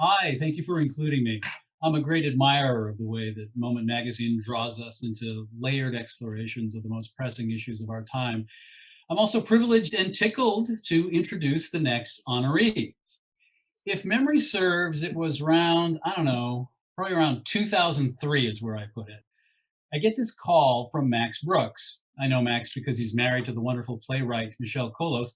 Hi, thank you for including me. I'm a great admirer of the way that Moment Magazine draws us into layered explorations of the most pressing issues of our time. I'm also privileged and tickled to introduce the next honoree. If memory serves, it was around, I don't know, probably around 2003 is where I put it. I get this call from Max Brooks. I know Max because he's married to the wonderful playwright Michelle Colos,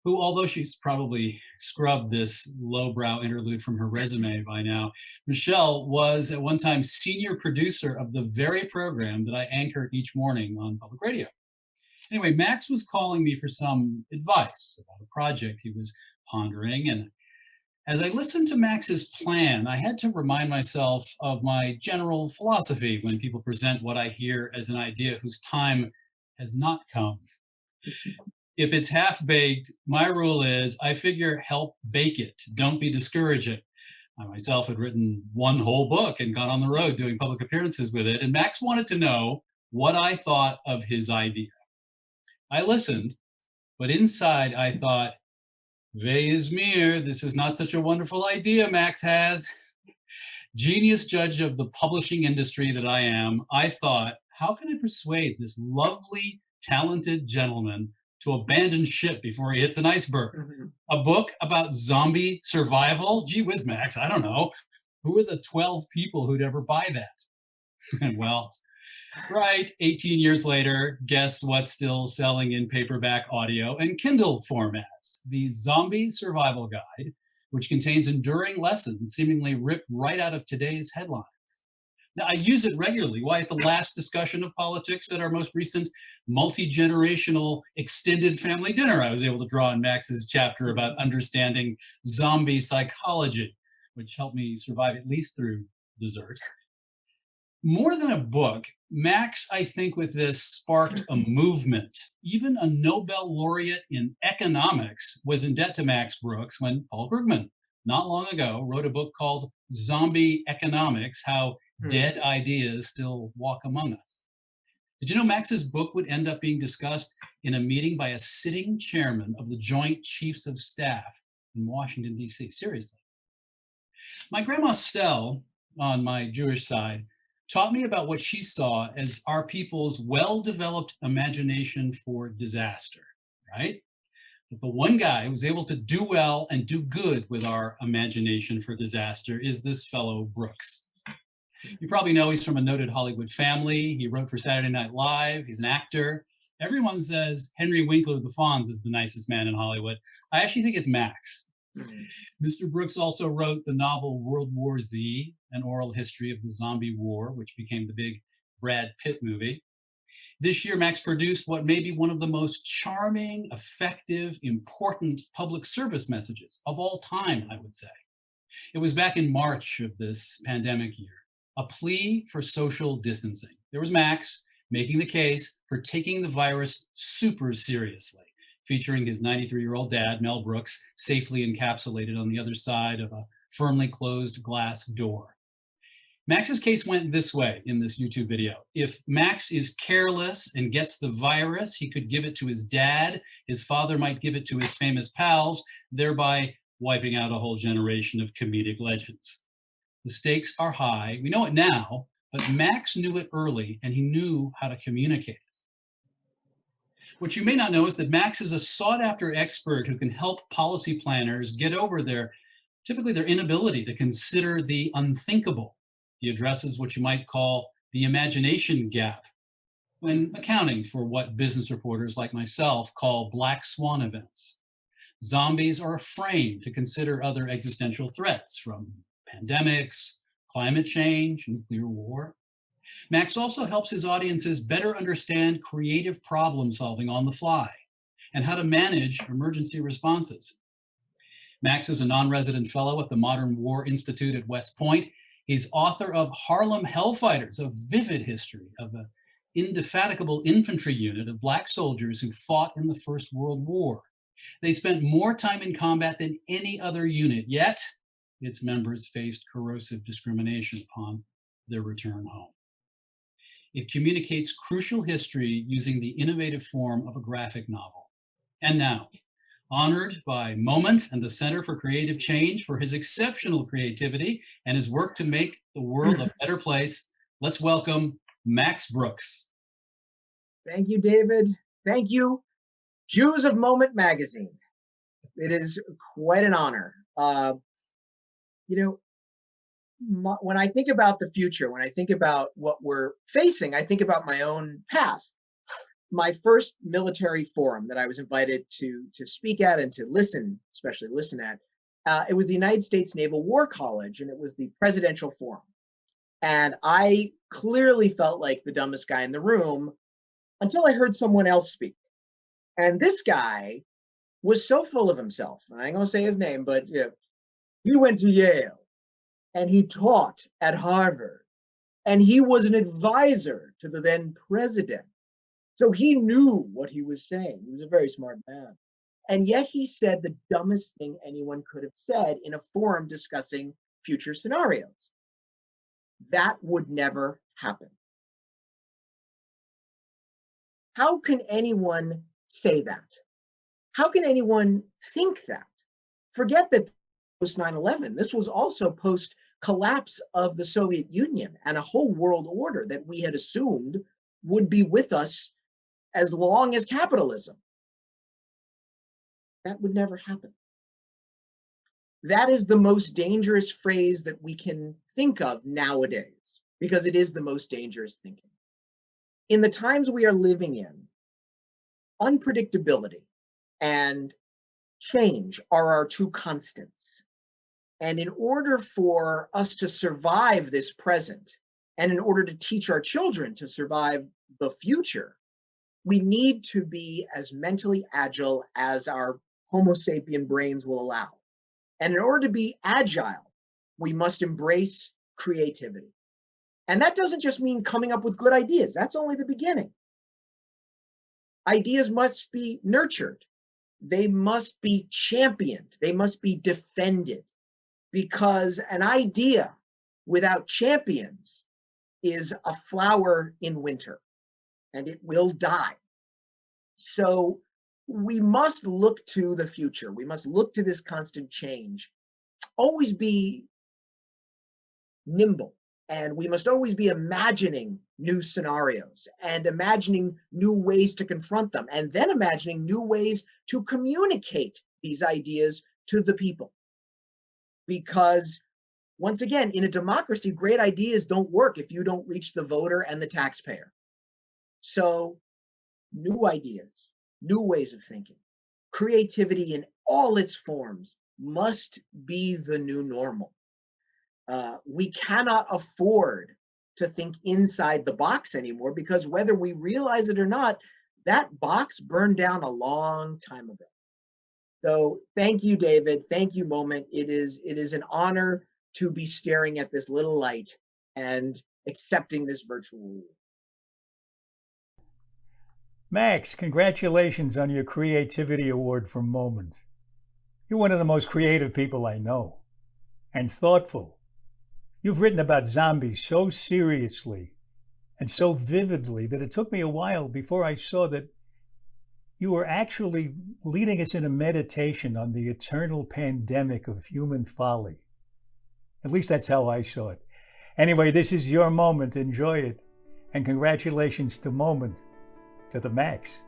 who, although she's probably scrubbed this lowbrow interlude from her resume by now, Michelle was at one time senior producer of the very program that I anchor each morning on public radio. Anyway, Max was calling me for some advice about a project he was pondering. And as I listened to Max's plan, I had to remind myself of my general philosophy when people present what I hear as an idea whose time has not come. If it's half baked, my rule is I figure help bake it. Don't be discouraging. I myself had written one whole book and got on the road doing public appearances with it. And Max wanted to know what I thought of his idea. I listened, but inside I thought, Weh is mir, this is not such a wonderful idea Max has. Genius judge of the publishing industry that I am, I thought, how can I persuade this lovely, talented gentleman to abandon ship before he hits an iceberg? A book about zombie survival? Gee whiz, Max, I don't know. Who are the 12 people who'd ever buy that? Well, right, 18 years later, guess what's still selling in paperback audio and Kindle formats? The Zombie Survival Guide, which contains enduring lessons seemingly ripped right out of today's headlines. Now, I use it regularly. Why, at the last discussion of politics at our most recent multi-generational extended family dinner, I was able to draw on Max's chapter about understanding zombie psychology, which helped me survive at least through dessert. More than a book, Max, I think, with this sparked a movement. Even a Nobel laureate in economics was in debt to Max Brooks when Paul Krugman, not long ago, wrote a book called Zombie Economics: How Dead Ideas Still Walk Among Us. Did you know Max's book would end up being discussed in a meeting by a sitting chairman of the Joint Chiefs of Staff in Washington, D.C.? Seriously. My grandma Stell, on my Jewish side, taught me about what she saw as our people's well-developed imagination for disaster, right? But the one guy who was able to do well and do good with our imagination for disaster is this fellow Brooks. You probably know he's from a noted Hollywood family. He wrote for Saturday Night Live. He's an actor. Everyone says Henry Winkler the Fonz is the nicest man in Hollywood. I actually think it's Max. Mr. Brooks also wrote the novel World War Z, an oral history of the zombie war, which became the big Brad Pitt movie. This year, Max produced what may be one of the most charming, effective, important public service messages of all time, I would say. It was back in March of this pandemic year, a plea for social distancing. There was Max making the case for taking the virus super seriously, featuring his 93-year-old dad, Mel Brooks, safely encapsulated on the other side of a firmly closed glass door. Max's case went this way in this YouTube video. If Max is careless and gets the virus, he could give it to his dad. His father might give it to his famous pals, thereby wiping out a whole generation of comedic legends. The stakes are high. We know it now, but Max knew it early and he knew how to communicate it. What you may not know is that Max is a sought-after expert who can help policy planners get over typically their inability to consider the unthinkable. He addresses what you might call the imagination gap when accounting for what business reporters like myself call black swan events. Zombies are a frame to consider other existential threats, from pandemics, climate change, nuclear war. Max also helps his audiences better understand creative problem solving on the fly and how to manage emergency responses. Max is a non-resident fellow at the Modern War Institute at West Point. He's author of Harlem Hellfighters, a vivid history of an indefatigable infantry unit of Black soldiers who fought in the First World War. They spent more time in combat than any other unit, yet its members faced corrosive discrimination upon their return home. It communicates crucial history using the innovative form of a graphic novel. And now, honored by Moment and the Center for Creative Change for his exceptional creativity and his work to make the world a better place. Let's welcome Max Brooks. Thank you, David. Thank you, Jews of Moment magazine. It is quite an honor. You know, when I think about the future, when I think about what we're facing, I think about my own past. My first military forum that I was invited to speak at and to listen, especially listen at, it was the United States Naval War College, and it was the Presidential Forum. And I clearly felt like the dumbest guy in the room until I heard someone else speak. And this guy was so full of himself. And I ain't gonna say his name, but he went to Yale and he taught at Harvard and he was an advisor to the then president. So he knew what he was saying. He was a very smart man. And yet he said the dumbest thing anyone could have said in a forum discussing future scenarios. That would never happen. How can anyone say that? How can anyone think that? Forget that post 9/11. This was also post collapse of the Soviet Union and a whole world order that we had assumed would be with us as long as capitalism. That would never happen. That is the most dangerous phrase that we can think of nowadays, because it is the most dangerous thinking. In the times we are living in, unpredictability and change are our two constants. And in order for us to survive this present, and in order to teach our children to survive the future, we need to be as mentally agile as our Homo sapien brains will allow. And in order to be agile, we must embrace creativity. And that doesn't just mean coming up with good ideas. That's only the beginning. Ideas must be nurtured. They must be championed. They must be defended, because an idea without champions is a flower in winter and it will die. So we must look to the future. We must look to this constant change. Always be nimble. And we must always be imagining new scenarios and imagining new ways to confront them, and then imagining new ways to communicate these ideas to the people. Because once again, in a democracy, great ideas don't work if you don't reach the voter and the taxpayer. So new ideas, new ways of thinking, creativity in all its forms must be the new normal. We cannot afford to think inside the box anymore, because whether we realize it or not, that box burned down a long time ago. So thank you, David. Thank you, Moment. It is an honor to be staring at this little light and accepting this virtual rule. Max, congratulations on your Creativity Award for Moment. You're one of the most creative people I know, and thoughtful. You've written about zombies so seriously and so vividly that it took me a while before I saw that you were actually leading us in a meditation on the eternal pandemic of human folly. At least that's how I saw it. Anyway, this is your moment. Enjoy it. And congratulations to Moment, to the Max.